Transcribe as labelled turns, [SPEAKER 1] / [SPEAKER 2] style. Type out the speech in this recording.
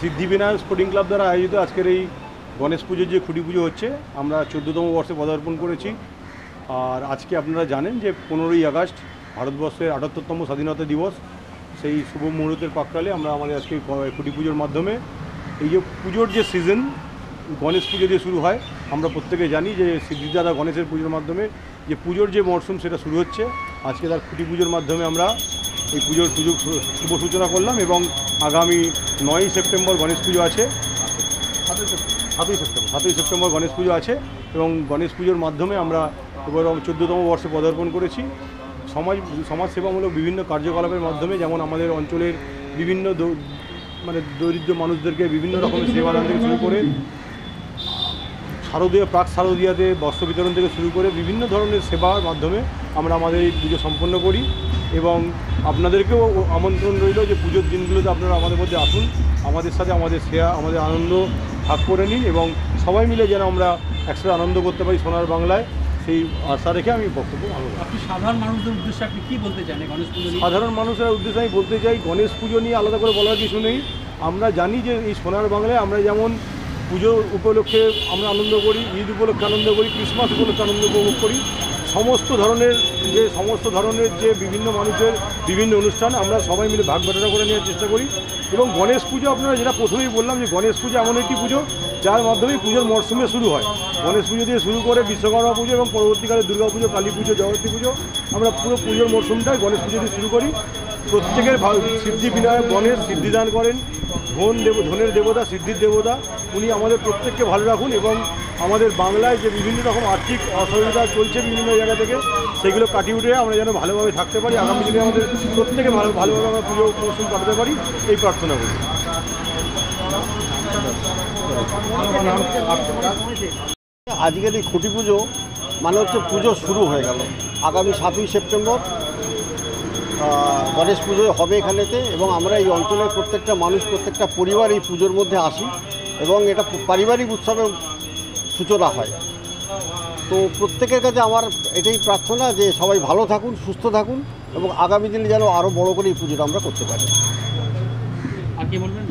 [SPEAKER 1] Siddhivinayak sporting club দ্বারা আয়োজিত আজকের এই গণেশ পুজোর যে খুঁটি পুজো হচ্ছে, আমরা 14তম বর্ষে পদার্পণ করেছি। আর আজকে আপনারা জানেন যে 15ই আগস্ট ভারতবর্ষের 78তম স্বাধীনতা দিবস। সেই শুভ মুহূর্তের প্রাক্কালে আমরা আমাদের আজকে খুঁটি পুজোর মাধ্যমে এই যে পুজোর যে সিজন গণেশ পুজো দিয়ে শুরু হয়, আমরা প্রত্যেকে জানি যে সিদ্ধিদাদা গণেশের পুজোর মাধ্যমে যে পুজোর যে মরশুম সেটা শুরু হচ্ছে। আজকে তার খুঁটি পুজোর মাধ্যমে আমরা এই পুজোর শুভ সূচনা করলাম এবং আগামী 9ই সেপ্টেম্বর গণেশ পুজো আছে, 7ই সেপ্টেম্বর গণেশ পুজো আছে এবং গণেশ পুজোর মাধ্যমে আমরা এবার 14তম বর্ষে পদার্পণ করেছি। সমাজসেবামূলক বিভিন্ন কার্যকলাপের মাধ্যমে, যেমন আমাদের অঞ্চলের বিভিন্ন দরিদ্র মানুষদেরকে বিভিন্ন রকমের সেবাদান থেকে শুরু করে প্রাক শারদীয়াতে বস্ত্র বিতরণ থেকে শুরু করে বিভিন্ন ধরনের সেবার মাধ্যমে আমরা আমাদের এই পুজো সম্পন্ন করি। এবং আপনাদেরকেও আমন্ত্রণ রইল যে পুজোর দিনগুলোতে আপনারা আমাদের মধ্যে আসুন, আমাদের সাথে আমাদের আমাদের আনন্দ ভাগ করে নিন এবং সবাই মিলে যেন আমরা একসাথে আনন্দ করতে পারি সোনার বাংলায়, সেই আশা রেখে আমি বক্তব্য ভালো।
[SPEAKER 2] আপনি সাধারণ মানুষদের উদ্দেশ্যে আপনি কী বলতে চান গণেশ পুজো?
[SPEAKER 1] সাধারণ মানুষের উদ্দেশ্যে আমি বলতে চাই, গণেশ পুজো নিয়ে আলাদা করে বলার কিছু নেই। আমরা জানি যে এই সোনার বাংলায় আমরা যেমন পুজো উপলক্ষে আমরা আনন্দ করি, ঈদ উপলক্ষে আনন্দ করি, ক্রিসমাস উপলক্ষে আনন্দ উপভোগ করি, সমস্ত ধরনের যে বিভিন্ন মানুষের বিভিন্ন অনুষ্ঠান আমরা সবাই মিলে ভাগ বাটোয়ারা করে নেওয়ার চেষ্টা করি। এবং গণেশ পুজো আপনারা যেটা প্রথমেই বললাম যে গণেশ পুজো এমন একটি পুজো যার মাধ্যমে পুজোর মরশুমে শুরু হয়। গণেশ পুজো দিয়ে শুরু করে বিশ্বকর্মা পুজো এবং পরবর্তীকালে দুর্গা পুজো, কালী পুজো, জগত্রী পুজো, আমরা পুরো পুজোর মরশুমটাই গণেশ পুজো দিয়ে শুরু করি। প্রত্যেকের সিদ্ধি বিনায়ক গণেশ সিদ্ধিদান করেন, ধনের দেবতা, সিদ্ধির দেবতা, উনি আমাদের প্রত্যেককে ভালো রাখুন এবং আমাদের বাংলায় যে বিভিন্ন রকম আর্থিক অসুবিধা চলছে বিভিন্ন জায়গা থেকে, সেগুলো কাটিয়ে উঠে আমরা যেন ভালোভাবে থাকতে পারি, আগামী দিনে আমাদের প্রত্যেকে ভালোভাবে আমরা পুজো মরশুম কাটাতে পারি, এই প্রার্থনা করি।
[SPEAKER 3] আজকের এই খুঁটি পুজো মানে হচ্ছে পুজো শুরু হয়ে গেল। আগামী 7ই সেপ্টেম্বর গণেশ পুজো হবে এখানেতে এবং আমরা এই অঞ্চলের প্রত্যেকটা মানুষ, প্রত্যেকটা পরিবার এই পুজোর মধ্যে আসি এবং এটা পারিবারিক উৎসবের সূচনা হয়। তো প্রত্যেকের কাছে আমার এটাই প্রার্থনা যে সবাই ভালো থাকুন, সুস্থ থাকুন এবং আগামী দিনে যেন আরও বড় করে এই পুজোটা আমরা করতে পারি।
[SPEAKER 2] আর কি বলবেন?